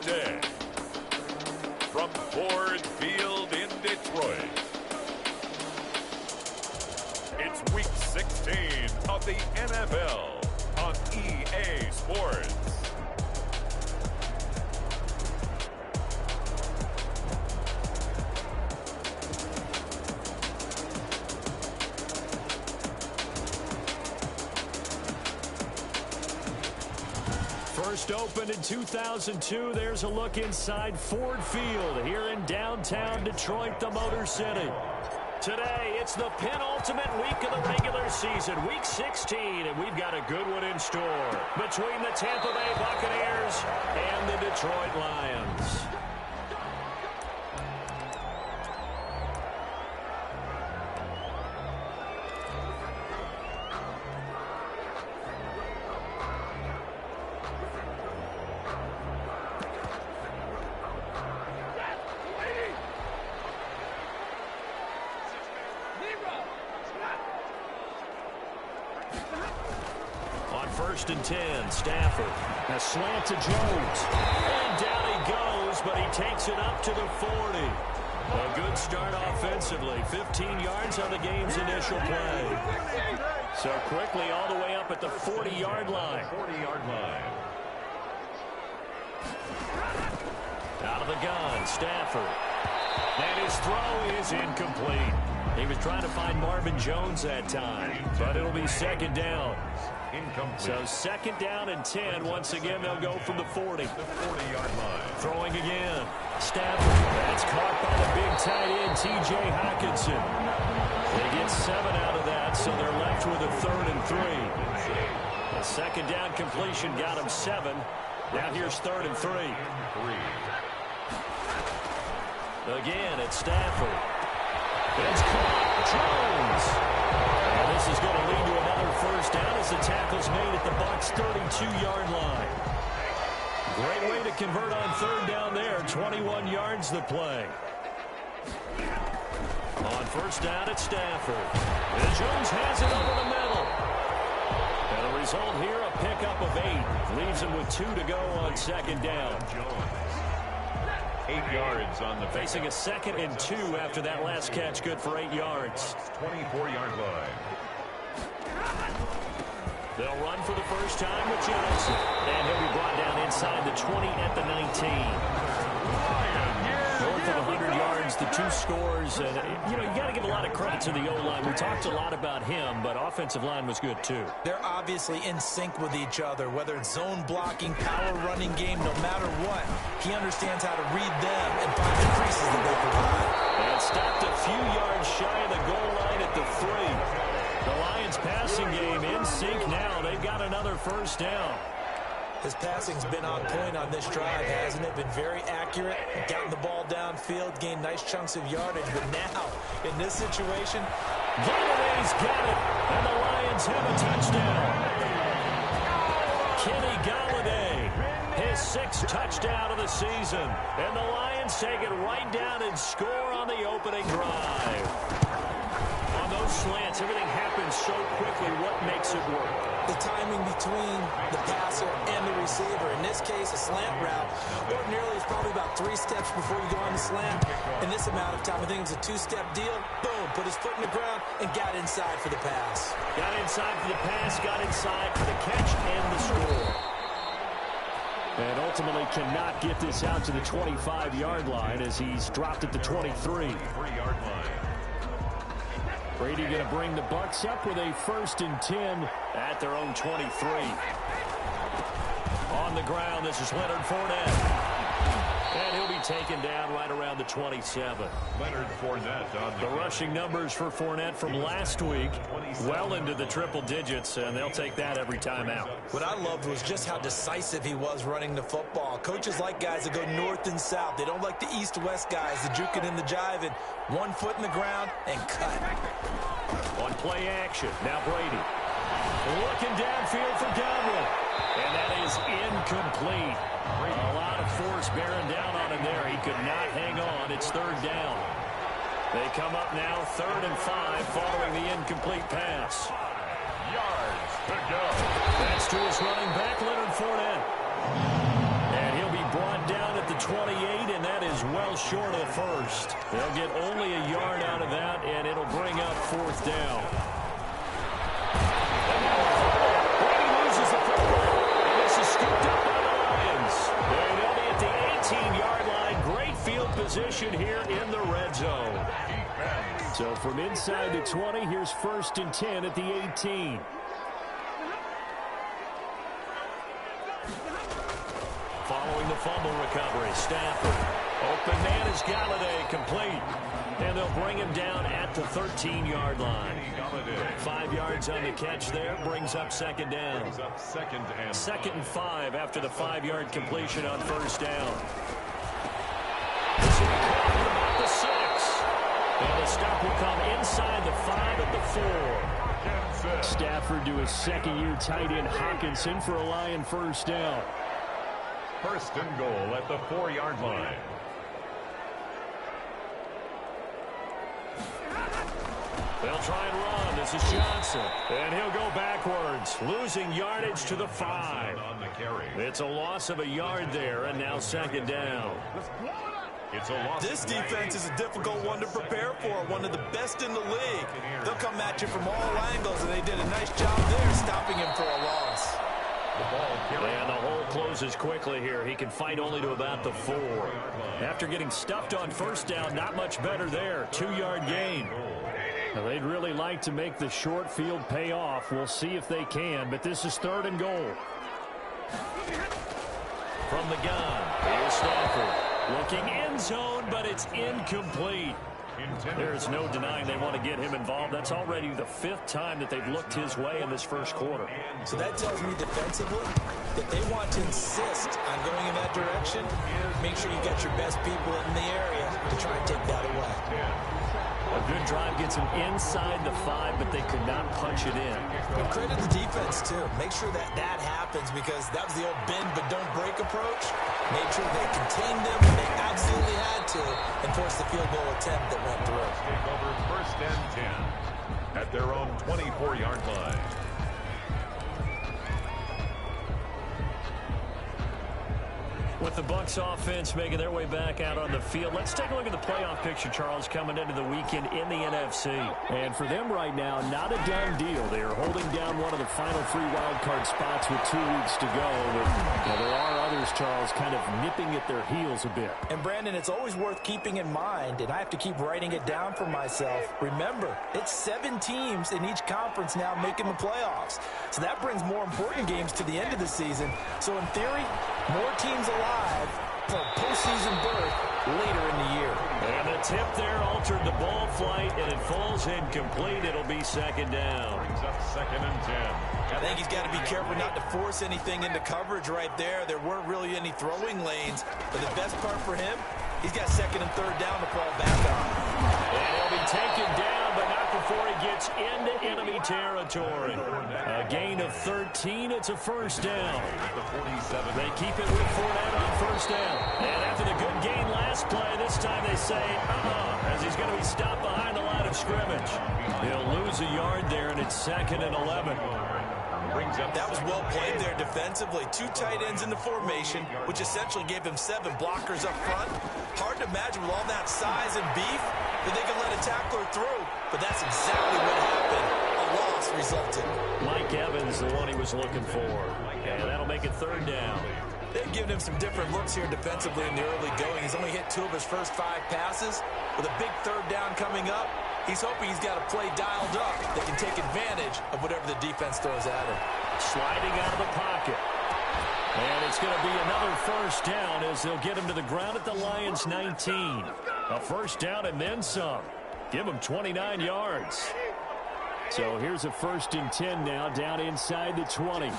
Hernandez. From Ford Field in Detroit, it's Week 16 of the NFL on EA Sports. First opened in 2002, there's a look inside Ford Field here in downtown Detroit, the Motor City. Today, it's the penultimate week of the regular season, Week 16, and we've got a good one in store between the Tampa Bay Buccaneers and the Detroit Lions. First and 10, Stafford. A slant to Jones. And down he goes, but he takes it up to the 40. A good start offensively. 15 yards on the game's initial play. So quickly all the way up at the 40-yard line. Out of the gun, Stafford. And his throw is incomplete. He was trying to find Marvin Jones that time, but it'll be second down. Incomplete. So second down and 10. Once again, they'll go from the 40. The 40-yard line. Throwing again. Stafford. That's caught by the big tight end, T.J. Hockenson. They get 7 out of that, so they're left with a 3rd and 3. The second down completion got him 7. Now here's 3rd and 3. Again, it's Stafford. It's caught. Jones. And this is going to lead to another first down as the tackle's made at the Bucs' 32-yard line. Great way to convert on 3rd down there. 21 yards the play. On first down, it's Stafford. And Jones has it over the middle. And the result here, a pickup of 8. Leaves him with 2 to go on second down. 8 yards on the facing a 2nd and 2 after that last catch, good for 8 yards. 24-yard line. They'll run for the first time with Johnson, and he'll be brought down inside the 20 at the 19. North of 100 yards, the 2 scores, and you got to give a lot of credit to the O-line. We talked a lot about him, but offensive line was good too. They're obviously in sync with each other, whether it's zone blocking, power running game, no matter what. He understands how to read them and find the creases that they provide. And stopped a few yards shy of the goal line at the 3. The Lions passing game in sync now. They've got another first down. His passing's been on point on this drive, hasn't it? Been very accurate, gotten the ball downfield, gained nice chunks of yardage. But now, in this situation, Galladay's got it, and the Lions have a touchdown. Kenny Galladay, his 6th touchdown of the season. And the Lions take it right down and score on the opening drive. On those slants, everything happens so quickly. What makes it work? The timing between the passer and the receiver. In this case, a slant route. Ordinarily, it's probably about 3 steps before you go on the slant. In this amount of time, I think it's a 2-step deal. Boom, put his foot in the ground and got inside for the pass. Got inside for the pass, got inside for the catch and the score. And ultimately cannot get this out to the 25-yard line as he's dropped at the 23-yard line. Brady going to bring the Bucs up with a 1st and 10 at their own 23. On the ground, this is Leonard Fournette. And he'll be taken down right around the 27. Leonard Fournette on the rushing numbers for Fournette from last week, well into the triple digits, and they'll take that every time out. What I loved was just how decisive he was running the football. Coaches like guys that go north and south. They don't like the east-west guys, the juking and the jiving. 1 foot in the ground and cut. On play action, now Brady. Looking downfield for Godwin. And that is incomplete. A lot of force bearing down on him there. He could not hang on. It's 3rd down. They come up now 3rd and 5 following the incomplete pass. Yards to go. That's to his running back, Leonard Fournette. And he'll be brought down at 28, and that is well short of the first. They'll get only a yard out of that, and it'll bring up fourth down. Brady loses the football, and this is scooped up by the Lions. And they'll be at the 18-yard line. Great field position here in the red zone. So from inside the 20, here's 1st and 10 at the 18. Following the fumble recovery, Stafford. Open man is Galladay, complete. And they'll bring him down at the 13-yard line. 5 yards on the catch there, brings up second down. Second and 5 after the 5-yard completion on first down. This will be caught at about the 6. And the stop will come inside the 5 at the 4. Stafford to his second-year tight end Hawkinson for a Lion first down. 1st and goal at the 4-yard line. They'll try and run. This is Johnson. And he'll go backwards, losing yardage to the 5. It's a loss of a yard there, and now second down. This defense is a difficult one to prepare for, one of the best in the league. They'll come at you from all angles, and they did a nice job there stopping him for a loss. And the hole closes quickly here. He can fight only to about the 4. After getting stuffed on first down, not much better there. 2-yard gain. Now, they'd really like to make the short field pay off. We'll see if they can, but this is 3rd and goal. From the gun, here's Stafford. Looking end zone, but it's incomplete. There's no denying they want to get him involved. That's already the 5th time that they've looked his way in this first quarter. So that tells me defensively that they want to insist on going in that direction. Make sure you get your best people in the area to try and take that away. A good drive gets them inside the 5, but they could not punch it in. And credit the defense, too. Make sure that that happens, because that was the old bend but don't break approach. Made sure they contained them when they absolutely had to and forced the field goal attempt that went through. Take over 1st and 10 at their own 24-yard line. With the Bucs offense making their way back out on the field, let's take a look at the playoff picture, Charles, coming into the weekend in the NFC. And for them right now, not a done deal. They are holding down one of the final 3 wildcard spots with 2 weeks to go. But there are others, Charles, kind of nipping at their heels a bit. And, Brandon, it's always worth keeping in mind, and I have to keep writing it down for myself. Remember, it's 7 teams in each conference now making the playoffs. So that brings more important games to the end of the season. So, in theory, more teams alive for postseason berth later in the year. And the tip there altered the ball flight, and it falls incomplete. It'll be second down. Brings up 2nd and 10. I think he's got to be careful not to force anything into coverage right there. There weren't really any throwing lanes. But the best part for him, he's got 2nd and 3rd down to fall back on. And he'll be taken down, but not before he gets into enemy territory. A gain of 13. It's a first down. They keep it with Fournette on first down. And after the good gain last play, this time they say, as he's going to be stopped behind the line of scrimmage. He'll lose a yard there, and it's 2nd and 11. That was well played there defensively. 2 tight ends in the formation, which essentially gave him 7 blockers up front. Hard to imagine with all that size and beef that they can let a tackler through, but that's exactly what happened. A loss resulted. Mike Evans, the one he was looking for. And that'll make it 3rd down. They've given him some different looks here defensively in the early going. He's only hit 2 of his first 5 passes. With a big 3rd down coming up, he's hoping he's got a play dialed up that can take advantage of whatever the defense throws at him. Sliding out of the pocket. And it's going to be another first down as they'll get him to the ground at the Lions' 19. A first down and then some. Give him 29 yards. So here's a 1st and 10 now, down inside the 20.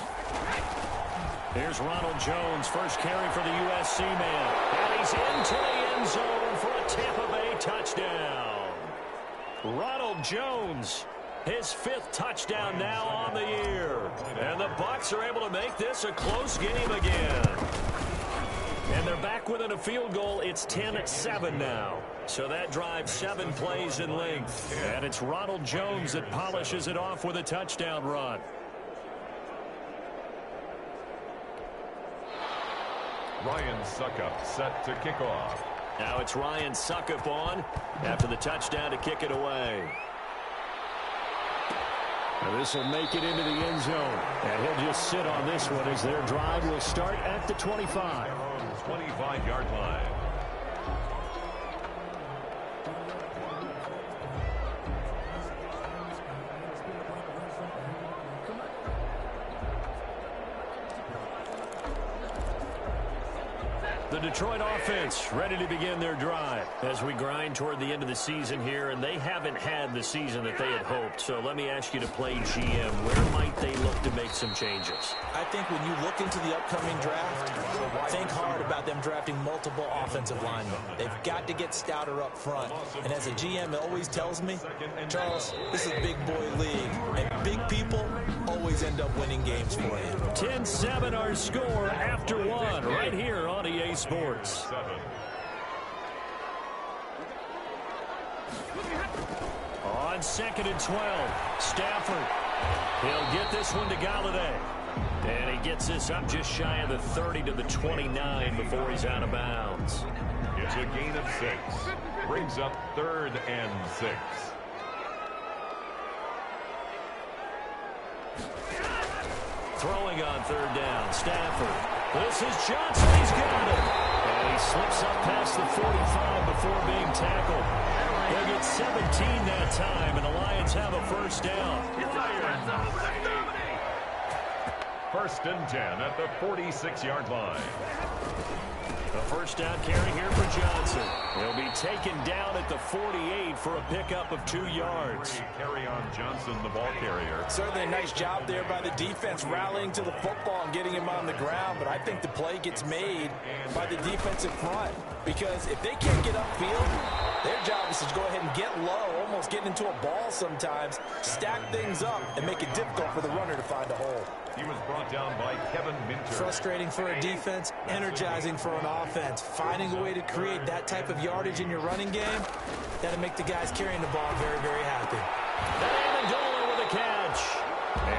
Here's Ronald Jones, first carry for the USC man. And he's into the end zone for a Tampa Bay touchdown. Ronald Jones, his 5th touchdown now on the year. And the Bucs are able to make this a close game again. And they're back within a field goal. It's 10-7 now. So that drives 7 plays in length. And it's Ronald Jones that polishes it off with a touchdown run. Ryan Suckup set to kick off. Now it's Ryan Suckup on after the touchdown to kick it away. And this will make it into the end zone. And he'll just sit on this one as their drive will start at the 25. 25-yard line. The Detroit offense ready to begin their drive as we grind toward the end of the season here, and they haven't had the season that they had hoped. So let me ask you to play GM. Where might they look to make some changes? I think when you look into the upcoming draft, think hard about them drafting multiple offensive linemen. They've got to get stouter up front. And as a GM always tells me, Charles, this is a big boy league, and big people always end up winning games for you. 10-7 our score after one right here on EA Sports. On 2nd and 12, Stafford. He'll get this one to Galladay. And he gets this up just shy of the 30 to the 29 before he's out of bounds. It's a gain of 6. Brings up 3rd and 6. Throwing on 3rd down, Stafford. This is Johnson, he's got it. And he slips up past the 45 before being tackled. They'll get 17 that time, and the Lions have a first down. 1st and 10 at the 46-yard line. A first down carry here for Johnson. He'll be taken down at the 48 for a pickup of 2 yards. Carry on Johnson, the ball carrier. Certainly a nice job there by the defense rallying to the football and getting him on the ground, but I think the play gets made by the defensive front, because if they can't get upfield, their job is to go ahead and get low, almost get into a ball sometimes, stack things up, and make it difficult for the runner to find a hole. He was brought down by Kevin Minter. Frustrating for a defense, energizing for an offense. Finding a way to create that type of yardage in your running game, that'll make the guys carrying the ball very, very happy. Amendola with a catch.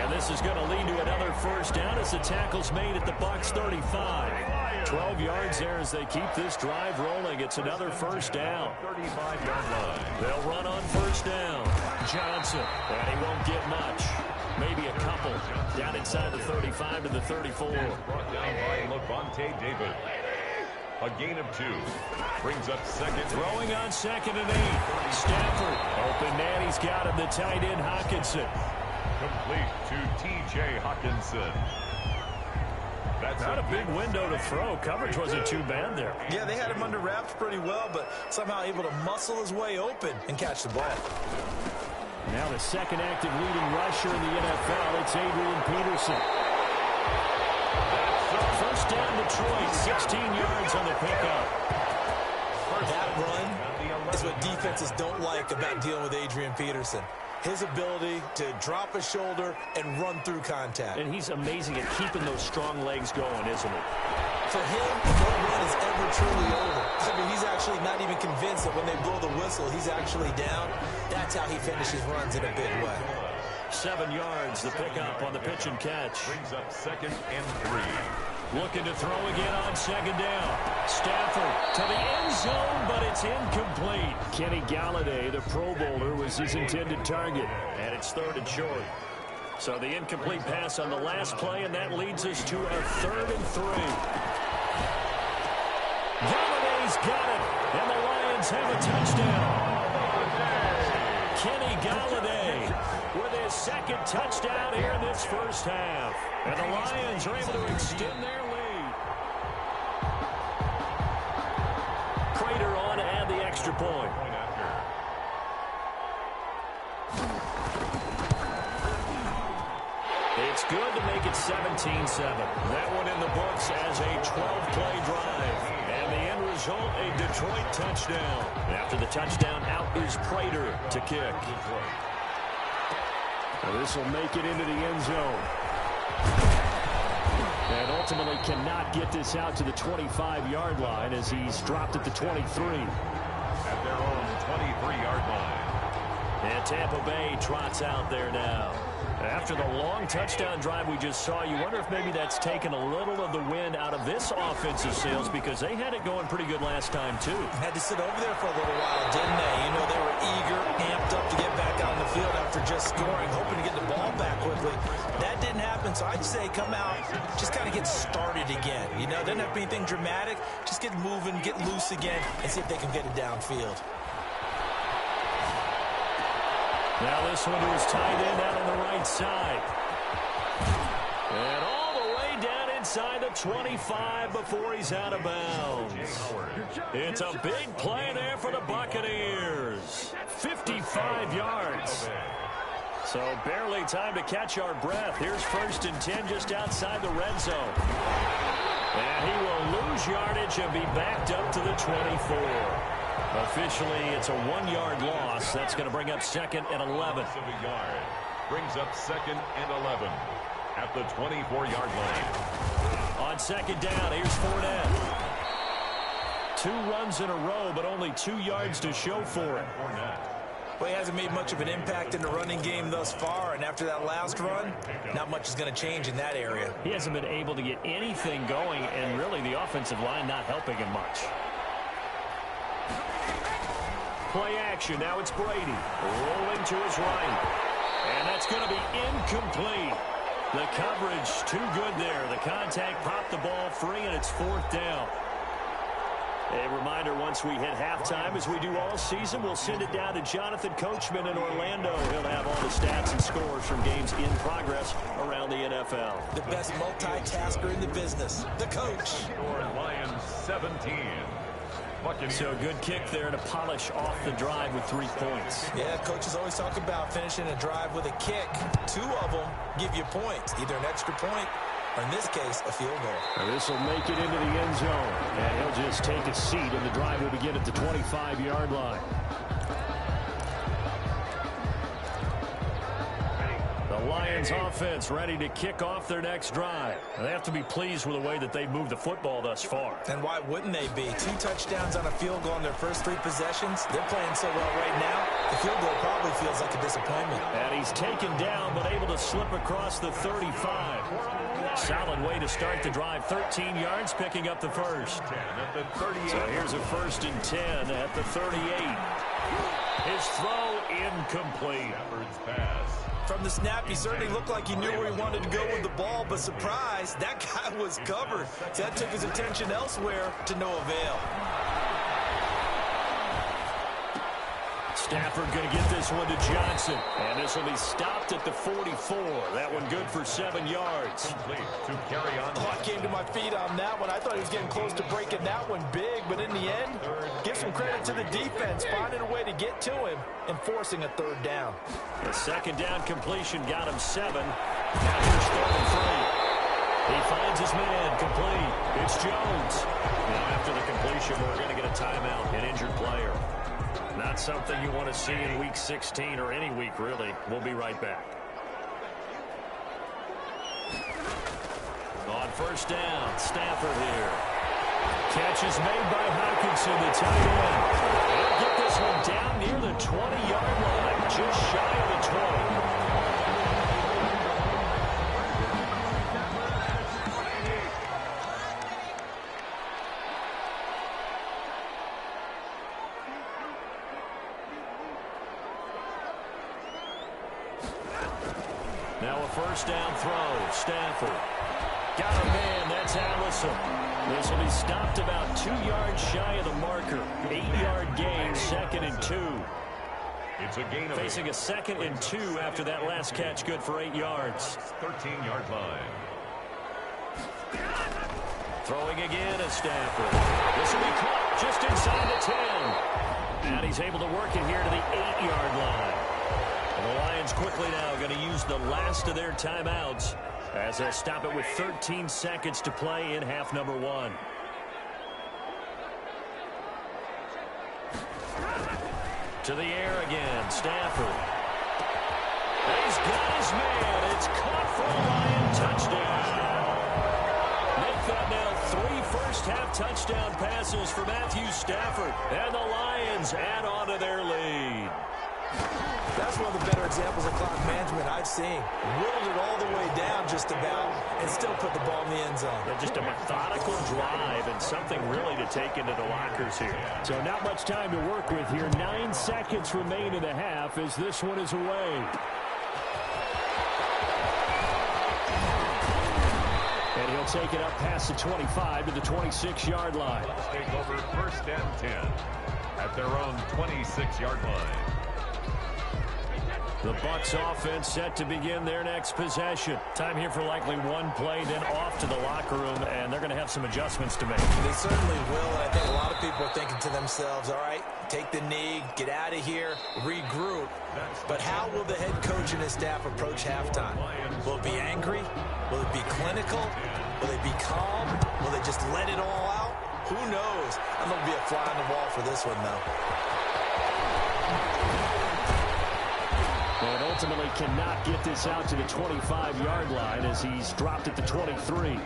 And this is going to lead to another first down as the tackle's made at the Bucs 35. 12 yards there as they keep this drive rolling. It's another first down. 35-yard line. They'll run on first down. Johnson, and he won't get much. Maybe a couple. Down inside the 35 to the 34. Brought down by Levante David. A gain of 2. Brings up 2nd. Throwing on 2nd and 8. Stafford. Open man. He's got him. The tight end, Hockenson. Complete to T.J. Hockenson. That's not a big window to throw. Coverage wasn't too bad there. Yeah, they had him under wraps pretty well, but somehow able to muscle his way open and catch the ball. Now the second active leading rusher in the NFL, it's Adrian Peterson. First down Detroit, 16 yards on the pickup. That run is what defenses don't like about dealing with Adrian Peterson. His ability to drop a shoulder and run through contact. And he's amazing at keeping those strong legs going, isn't he? For him, no run is ever truly over. I mean, he's actually not even convinced that when they blow the whistle, he's actually down. That's how he finishes runs in a big way. 7 yards, the pickup on the pitch and catch. Brings up 2nd and 3. Looking to throw again on 2nd down. Stafford to the end zone, but it's incomplete. Kenny Galladay, the Pro Bowler, was his intended target. And it's 3rd and short. So the incomplete pass on the last play, and that leads us to a 3rd and 3. Galladay's got it, and the Lions have a touchdown. Kenny Galladay with his 2nd touchdown here in this first half. And the Lions are able to extend their lead. Prater on to add the extra point. It's good to make it 17-7. That one in the books as a 12-play drive. And the end result, a Detroit touchdown. After the touchdown, out is Prater to kick. Well, this will make it into the end zone. And ultimately cannot get this out to the 25-yard line as he's dropped at the 23. At their own 23-yard line. And And Tampa Bay trots out there now. After the long touchdown drive we just saw, you wonder if maybe that's taken a little of the wind out of this offensive sails, because they had it going pretty good last time, too. Had to sit over there for a little while, didn't they? You know, they were eager, amped up to get back out on the field after just scoring, hoping to get the ball back quickly. That didn't happen, so I'd say come out, just kind of get started again. You know, doesn't have to be anything dramatic. Just get moving, get loose again, and see if they can get it downfield. Now this one is tight end out on the right side. And all the way down inside the 25 before he's out of bounds. It's a big play there for the Buccaneers. 55 yards. So barely time to catch our breath. Here's 1st and 10 just outside the red zone. And he will lose yardage and be backed up to the 24. Officially, it's a 1-yard loss. That's going to bring up 2nd and 11. Brings up 2nd and 11 at the 24-yard line. On 2nd down, here's Fournette. 2 runs in a row, but only 2 yards to show for it. Well, he hasn't made much of an impact in the running game thus far, and after that last run, not much is going to change in that area. He hasn't been able to get anything going, and really the offensive line not helping him much. Play action. Now it's Brady. Rolling to his right. And that's going to be incomplete. The coverage too good there. The contact popped the ball free, and it's 4th down. A reminder, once we hit halftime, as we do all season, we'll send it down to Jonathan Coachman in Orlando. He'll have all the stats and scores from games in progress around the NFL. The best multitasker in the business, the coach. Lions 17. So a good kick there to polish off the drive with 3 points. Yeah, coaches always talk about finishing a drive with a kick. 2 of them give you points, either an extra point or, in this case, a field goal. This will make it into the end zone. And he'll just take a seat, and the drive will begin at the 25-yard line. The Lions offense ready to kick off their next drive. They have to be pleased with the way that they've moved the football thus far. And why wouldn't they be? 2 touchdowns on a field goal in their first 3 possessions. They're playing so well right now, the field goal probably feels like a disappointment. And he's taken down, but able to slip across the 35. Solid way to start the drive. 13 yards, picking up the first. So here's a 1st and 10 at the 38. His throw incomplete. From the snap, he certainly looked like he knew where he wanted to go with the ball, but surprise, that guy was covered. So that took his attention elsewhere to no avail. Stafford going to get this one to Johnson. And this will be stopped at the 44. That one good for 7 yards. To carry on. Oh, I came to my feet on that one. I thought he was getting close to breaking that one big, but in the end, give some credit to the defense, finding a way to get to him and forcing a 3rd down. The 2nd down completion got him 7. Now here's 3rd and 3. He finds his man, complete. It's Jones. Now after the completion, we're going to get a timeout, an injured player. Not something you want to see in Week 16 or any week, really. We'll be right back. On 1st down, Stafford here. Catch is made by Hockenson, the tight end. He'll get this one down near the 20-yard line, just shy of the 20. Now a 1st down throw. Stafford. Got a man. That's Allison. This will be stopped about 2 yards shy of the marker. 8-yard gain, 2nd and 2. It's a gain of facing a 2nd and 2 after that last catch, good for 8 yards. 13-yard line. Throwing again at Stafford. This will be caught just inside the 10. And he's able to work it here to the 8-yard line. And the Lions quickly now going to use the last of their timeouts as they'll stop it with 13 seconds to play in half number 1. To the air again, Stafford. He's got his man. It's caught for a Lion touchdown. Make that now 3 first-half touchdown passes for Matthew Stafford. And the Lions add on to their lead. That's one of the better examples of clock management I've seen. Whittled it all the way down just about and still put the ball in the end zone. Yeah, just a methodical drive and something really to take into the lockers here. So not much time to work with here. 9 seconds remain in the half as this one is away. And he'll take it up past the 25 to the 26-yard line. Take over 1st and 10 at their own 26-yard line. The Bucs offense set to begin their next possession. Time here for likely one play, then off to the locker room, and they're going to have some adjustments to make. They certainly will, and I think a lot of people are thinking to themselves, all right, take the knee, get out of here, regroup. But how will the head coach and his staff approach halftime? Will it be angry? Will it be clinical? Will they be calm? Will they just let it all out? Who knows? I'm going to be a fly on the wall for this one, though. And ultimately cannot get this out to the 25-yard line as he's dropped at the 23.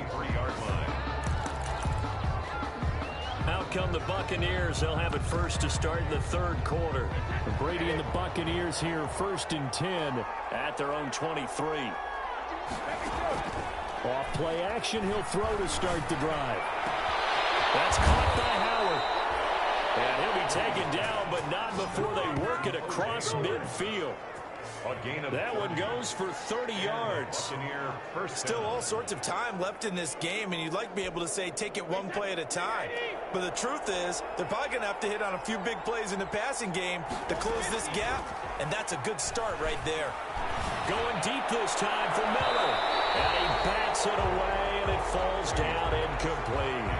Out come the Buccaneers. They'll have it first to start in the third quarter. Brady and the Buccaneers here 1st and 10 at their own 23. Off play action, he'll throw to start the drive. That's caught by Howard. And he'll be taken down, but not before they work it across midfield. That one goes for 30 yards. Still all sorts of time left in this game, and you'd like to be able to say take it one play at a time. But the truth is, they're probably going to have to hit on a few big plays in the passing game to close this gap, and that's a good start right there. Going deep this time for Miller. And he bats it away, and it falls down incomplete.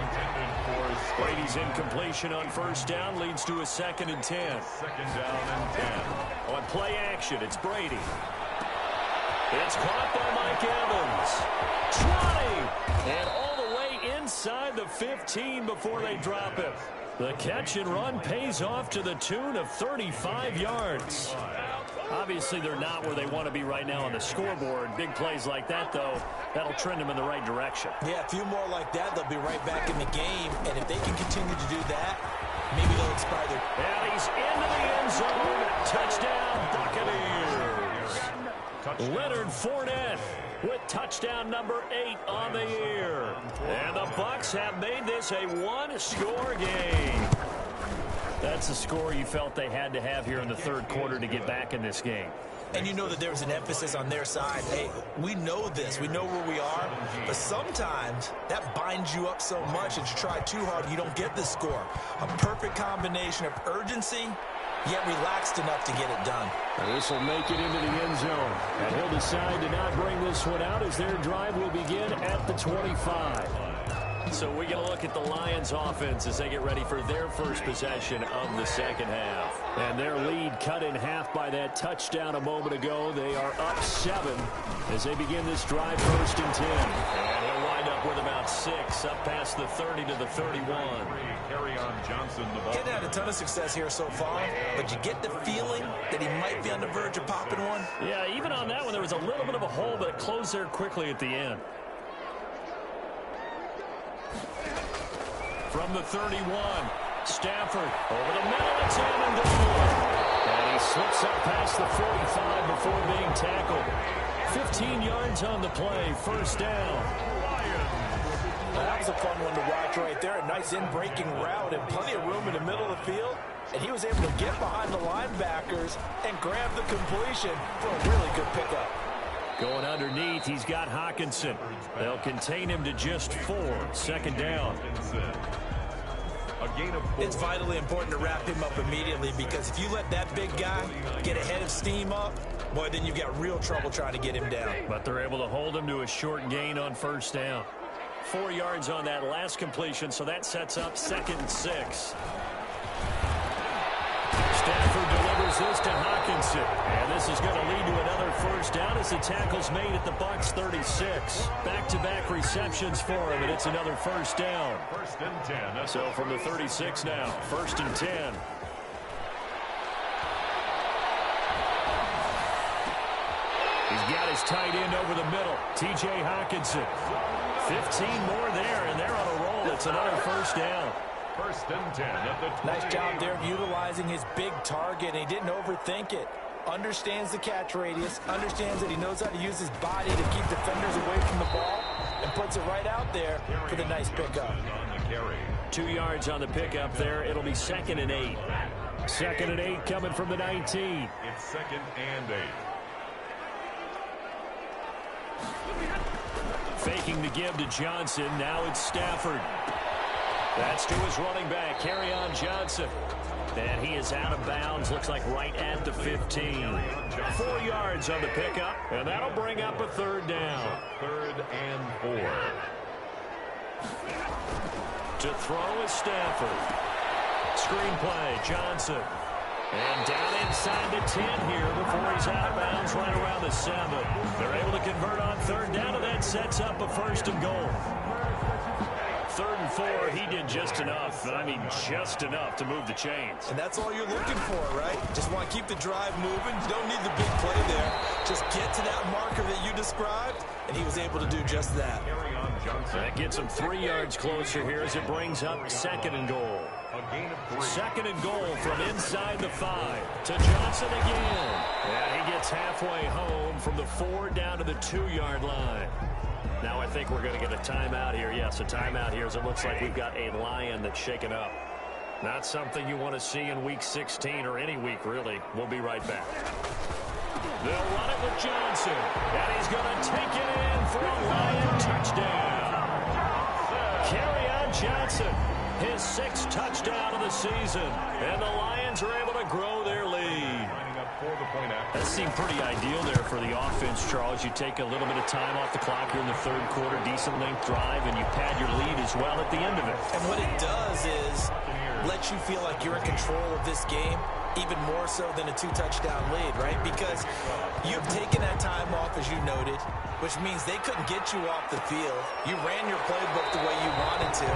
Brady's incompletion on 1st down leads to a 2nd and 10. 2nd down and 10. On play action, it's Brady. It's caught by Mike Evans. 20! And all the way inside the 15 before they drop him. The catch and run pays off to the tune of 35 yards. Obviously, they're not where they want to be right now on the scoreboard. Big plays like that, though, that'll trend them in the right direction. Yeah, a few more like that, they'll be right back in the game. And if they can continue to do that, maybe they'll inspire their... And he's into the end zone. Touchdown, Buccaneers. Leonard Fournette with touchdown number 8 on the year. And the Bucs have made this a one-score game. That's the score you felt they had to have here in the third quarter to get back in this game. And you know that there was an emphasis on their side. Hey, we know this. We know where we are. But sometimes that binds you up so much that you try too hard, you don't get the score. A perfect combination of urgency, yet relaxed enough to get it done. This will make it into the end zone. And he'll decide to not bring this one out as their drive will begin at the 25. So we get a look at the Lions offense as they get ready for their first possession of the second half. And their lead cut in half by that touchdown a moment ago. They are up 7 as they begin this drive 1st and 10. And he'll wind up with about 6 up past the 30 to the 31. Getting had a ton of success here so far, but you get the feeling that he might be on the verge of popping one. Yeah, even on that one, there was a little bit of a hole, but it closed there quickly at the end. From the 31, Stafford over the middle, it's Amendola. And he slips up past the 45 before being tackled. 15 yards on the play, 1st down. That was a fun one to watch right there. A nice in-breaking route and plenty of room in the middle of the field. And he was able to get behind the linebackers and grab the completion for a really good pickup. Going underneath, he's got Hawkinson. They'll contain him to just 4. 2nd down. It's vitally important to wrap him up immediately because if you let that big guy get a head of steam up, boy, then you've got real trouble trying to get him down. But they're able to hold him to a short gain on 1st down. 4 yards on that last completion, so that sets up 2nd and 6. Stafford delivers this to Hawkinson. And this is going to lead to another 1st down as the tackle's made at the Bucs 36. Back-to-back receptions for him, and it's another 1st down. 1st and 10. So from the 36 now, 1st and 10. He's got his tight end over the middle, T.J. Hawkinson. 15 more there, and they're on a roll. It's another 1st down. First and 10 at the 28. Nice job there of utilizing his big target. He didn't overthink it. Understands the catch radius, understands that he knows how to use his body to keep defenders away from the ball, and puts it right out there for the nice pickup. 2 yards on the pickup there. It'll be 2nd and 8. 2nd and 8 coming from the 19. It's 2nd and 8. Faking the give to Johnson. Now it's Stafford. That's to his running back, Kerryon Johnson. And he is out of bounds, looks like right at the 15. 4 yards on the pickup, and that'll bring up a 3rd down. 3rd and 4. To throw is Stafford. Screenplay, Johnson. And down inside the 10 here before he's out of bounds right around the 7. They're able to convert on 3rd down, and that sets up a 1st and goal. 3rd and 4, he did just enough, and I mean just enough to move the chains. And that's all you're looking for, right? Just want to keep the drive moving. You don't need the big play there. Just get to that marker that you described, and he was able to do just that. That gets him 3 yards closer here as it brings up 2nd and goal. 2nd and goal from inside the 5 to Johnson again. And he gets halfway home from the 4 down to the 2-yard line. Now I think we're going to get a timeout here. Yes, a timeout here as it looks like we've got a Lion that's shaken up. Not something you want to see in Week 16 or any week, really. We'll be right back. They'll run it with Johnson. And he's going to take it in for a Lion touchdown. Kerryon Johnson, his 6th touchdown of the season. And the Lions are able to grow their lead. That seemed pretty ideal there for the offense, Charles. You take a little bit of time off the clock here in the 3rd quarter, decent length drive, and you pad your lead as well at the end of it. And what it does is let you feel like you're in control of this game, even more so than a 2-touchdown lead, right? Because you've taken that time off, as you noted, which means they couldn't get you off the field. You ran your playbook the way you wanted to,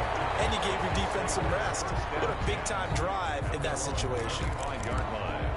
and you gave your defense some rest. What a big-time drive in that situation.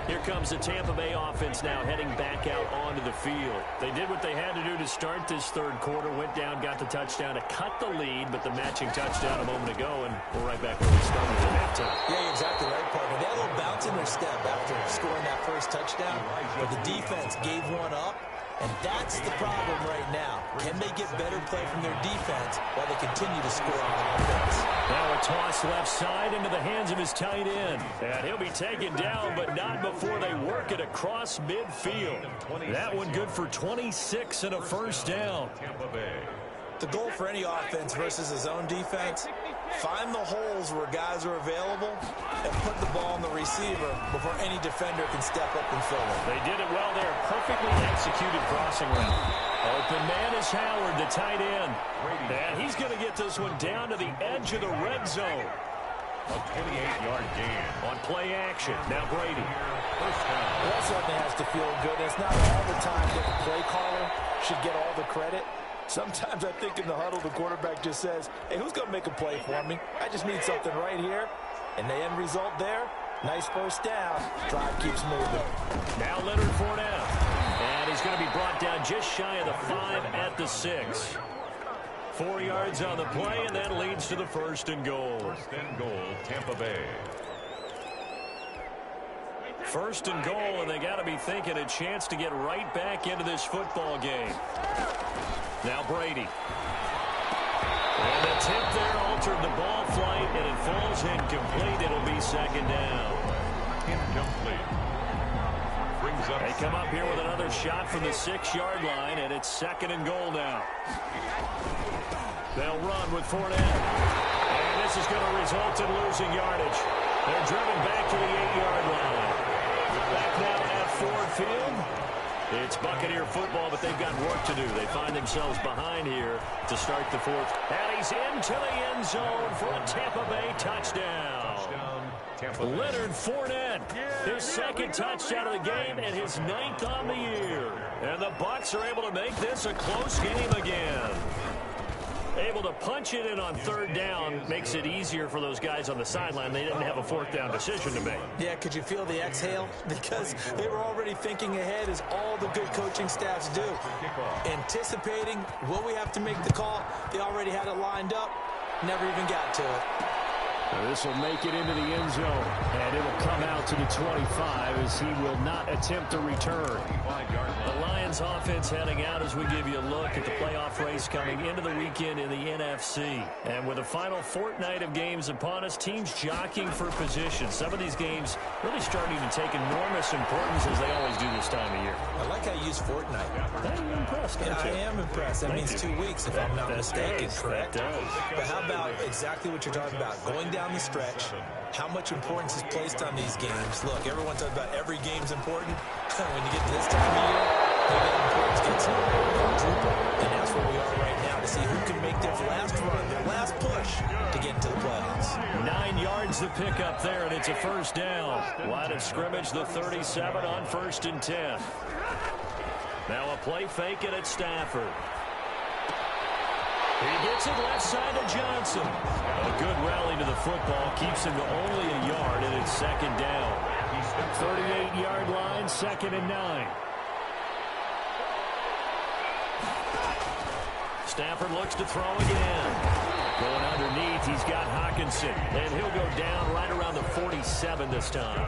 Here comes the Tampa Bay offense now heading back out onto the field. They did what they had to do to start this 3rd quarter, went down, got the touchdown to cut the lead, but the matching touchdown a moment ago, and we're right back where we started at halftime. Yeah, you're exactly right, partner. They had a little bounce in their step after scoring that first touchdown, but the defense gave one up, and that's the problem right now. Can they get better play from their defense while they continue to score on offense? Now a toss left side into the hands of his tight end. And he'll be taken down, but not before they work it across midfield. That one good for 26 and a 1st down. The goal for any offense versus his own defense, find the holes where guys are available and put the ball on the receiver before any defender can step up and fill it. They did it well there. Perfectly executed crossing route. Open man is Howard, the tight end. And he's going to get this one down to the edge of the red zone. A 28-yard gain. On play action. Now Brady. That certainly has to feel good. It's not all the time that the play caller should get all the credit. Sometimes I think in the huddle, the quarterback just says, hey, who's going to make a play for me? I just need something right here. And the end result there, nice 1st down. Drive keeps moving. Now Leonard Fournette. And he's going to be brought down just shy of the 5 at the 6. 4 yards on the play, and that leads to the 1st and goal. 1st and goal, Tampa Bay. 1st and goal, and they got to be thinking a chance to get right back into this football game. Now Brady. And the tip there altered the ball flight, and it falls incomplete. It'll be 2nd down. Incomplete. Brings up. They come up here with another shot from the 6-yard line, and it's 2nd and goal now. They'll run with Fournette. And this is going to result in losing yardage. They're driven back to the 8-yard line. Back now at Ford Field. It's Buccaneer football, but they've got work to do. They find themselves behind here to start the 4th. And he's into the end zone for a Tampa Bay touchdown. Leonard Fournette, his 2nd touchdown of the game and his 9th on the year. And the Bucs are able to make this a close game again. Able to punch it in on 3rd down makes it easier for those guys on the sideline. They didn't have a 4th down decision to make. Yeah, could you feel the exhale? Because they were already thinking ahead, as all the good coaching staffs do. Anticipating, will we have to make the call? They already had it lined up, never even got to it. This will make it into the end zone, and it'll come out to the 25 as he will not attempt to return. The Lions offense heading out as we give you a look at the playoff race coming into the weekend in the NFC. And with the final fortnight of games upon us, teams jockeying for position. Some of these games really starting to take enormous importance as they always do this time of year. I like how you use fortnight. I'm impressed, Yeah, I am impressed. That means 2 weeks, if I'm not mistaken, correct? That does. But how about exactly what you're talking about? Going down the stretch, how much importance is placed on these games? Look, everyone talks about every game's important. When you get to this time of year, maybe that importance gets quadruple. And that's where we are right now to see who can make their last run, their last push to get into the playoffs. 9 yards the pickup there, and it's a first down. Line of scrimmage, the 37 on 1st and 10. Now a play fake, and it's Stafford. He gets it left side to Johnson. A good rally to the football keeps him to only a yard, and it's 2nd down. 38-yard line, 2nd and 9. Stafford looks to throw again. Going underneath, he's got Hockenson, and he'll go down right around the 47 this time.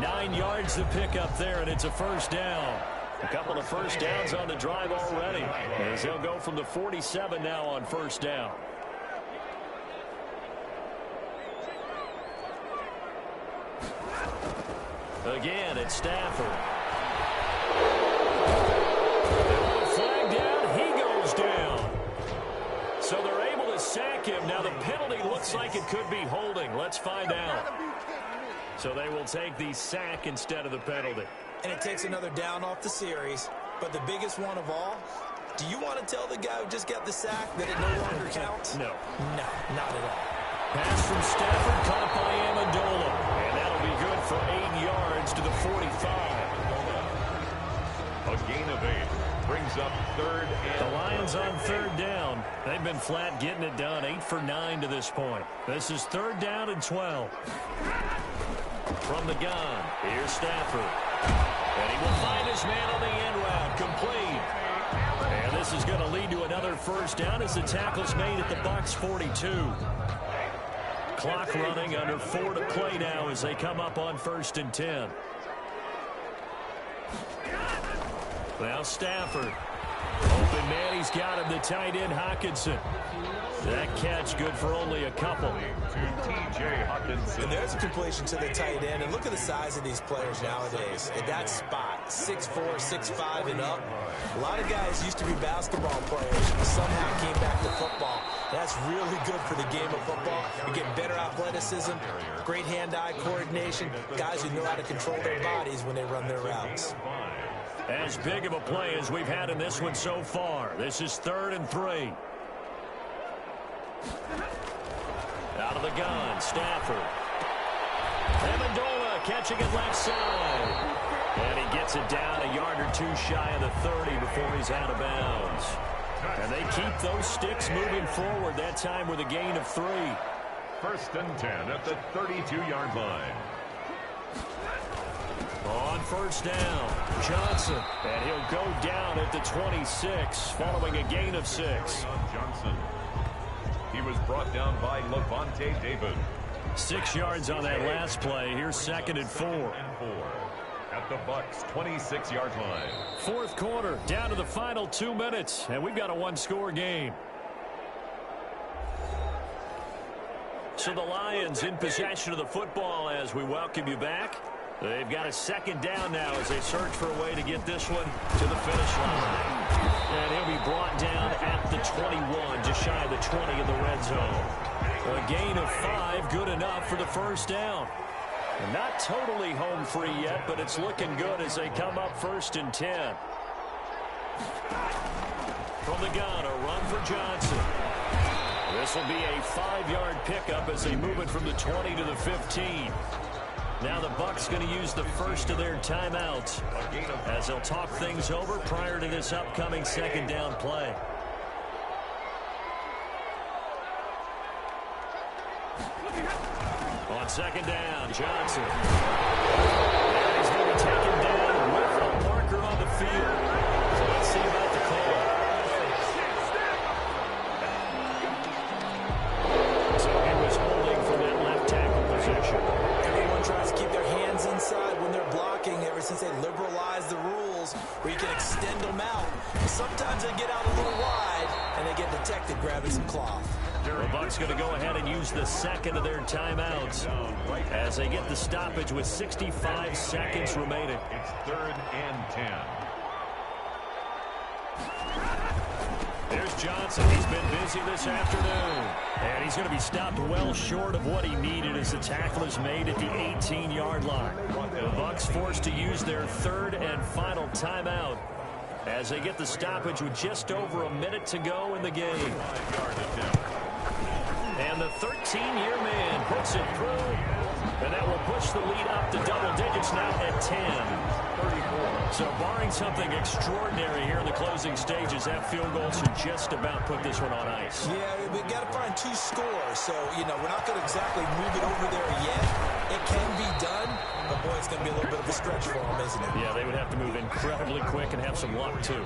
9 yards the pickup there, and it's a first down. A couple of first downs on the drive already, as they'll go from the 47 now on first down. Again, it's Stafford. Flag down, he goes down. So they're able to sack him. Now the penalty looks like it could be holding. Let's find out. So they will take the sack instead of the penalty. And it takes another down off the series. But the biggest one of all, do you want to tell the guy who just got the sack that it no longer counts? No. No, not at all. Pass from Stafford, caught by Amendola. And that'll be good for 8 yards to the 45. A gain of 8 brings up 3rd and... The Lions on 3rd down. They've been flat getting it done, 8 for 9 to this point. This is 3rd down and 12. From the gun, here's Stafford. And he will find his man on the end route, complete. And this is going to lead to another first down as the tackle's made at the Bucs 42. Clock running, under 4 to play now as they come up on 1st and 10. Now Stafford. Open man, he's got him, the tight end Hockenson. That catch good for only a couple. And there's a completion to the tight end. And look at the size of these players nowadays. At that spot, 6'4", 6'5", and up. A lot of guys used to be basketball players who somehow came back to football. That's really good for the game of football. You get better athleticism, great hand-eye coordination, guys who know how to control their bodies when they run their routes. As big of a play as we've had in this one so far. This is 3rd and 3. Out of the gun, Stafford. Amendola catching it left side. And he gets it down a yard or 2 shy of the 30 before he's out of bounds. And they keep those sticks moving forward, that time with a gain of 3. 1st and 10 at the 32-yard line. On first down, Johnson. And he'll go down at the 26, following a gain of 6. Johnson. He was brought down by Levante David. 6 yards on that last play. Here's 2nd and 4. At the Bucs 26-yard line. 4th quarter, down to the final 2 minutes, and we've got a 1-score game. So the Lions in possession of the football as we welcome you back. They've got a 2nd down now as they search for a way to get this one to the finish line. And he'll be brought down at the 21, just shy of the 20 in the red zone. A gain of 5, good enough for the first down. Not totally home free yet, but it's looking good as they come up 1st and 10. From the gun, a run for Johnson. This will be a 5-yard pickup as they move it from the 20 to the 15. Now the Bucs going to use the first of their timeouts as they'll talk things over prior to this upcoming 2nd down play. On 2nd down, Johnson. And he's going to be taken down with a marker on the field. So let's see about the call. So he was holding from that left sometimes they get out a little wide, and they get detected grabbing some cloth. The Bucs going to go ahead and use the second of their timeouts as they get the stoppage with 65 seconds remaining. It's 3rd and 10. There's Johnson. He's been busy this afternoon. And he's going to be stopped well short of what he needed as the tackle is made at the 18-yard line. The Bucs forced to use their 3rd and final timeout as they get the stoppage with just over a minute to go in the game. And the 13-year man puts it through, and that will push the lead up to double digits now at 10. So barring something extraordinary here in the closing stages, that field goal should just about put this one on ice. Yeah, we got to find 2 scores. So, we're not going to exactly move it over there yet. It can be done, but, boy, it's going to be a little bit of a stretch for them, isn't it? Yeah, they would have to move incredibly quick and have some luck, too.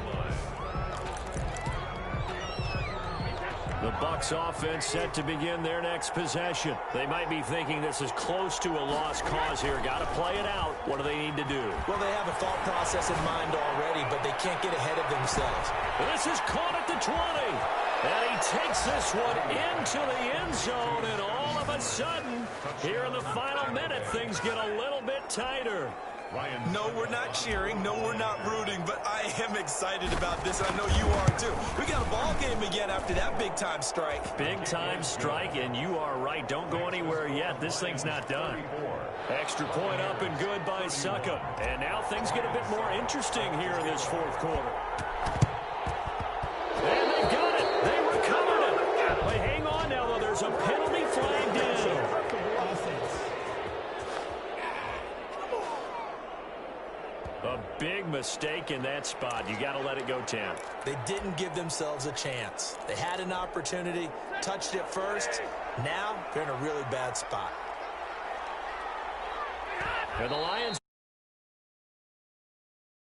The Bucs offense set to begin their next possession. They might be thinking this is close to a lost cause here. Got to play it out. What do they need to do? Well, they have a thought process in mind already, but they can't get ahead of themselves. This is caught at the 20. And he takes this one into the end zone, and all of a sudden, here in the final minute, things get a little bit tighter. No, we're not cheering. No, we're not rooting, but I am excited about this, and I know you are too. We got a ball game again after that big-time strike. Big-time strike, and you are right. Don't go anywhere yet. This thing's not done. Extra point up and good by Suckup. And now things get a bit more interesting here in this 4th quarter. And they got it. They recovered it. But hang on now, though. There's a penalty flag down. A big mistake in that spot. You got to let it go 10. They didn't give themselves a chance. They had an opportunity, touched it first. Now they're in a really bad spot. And the Lions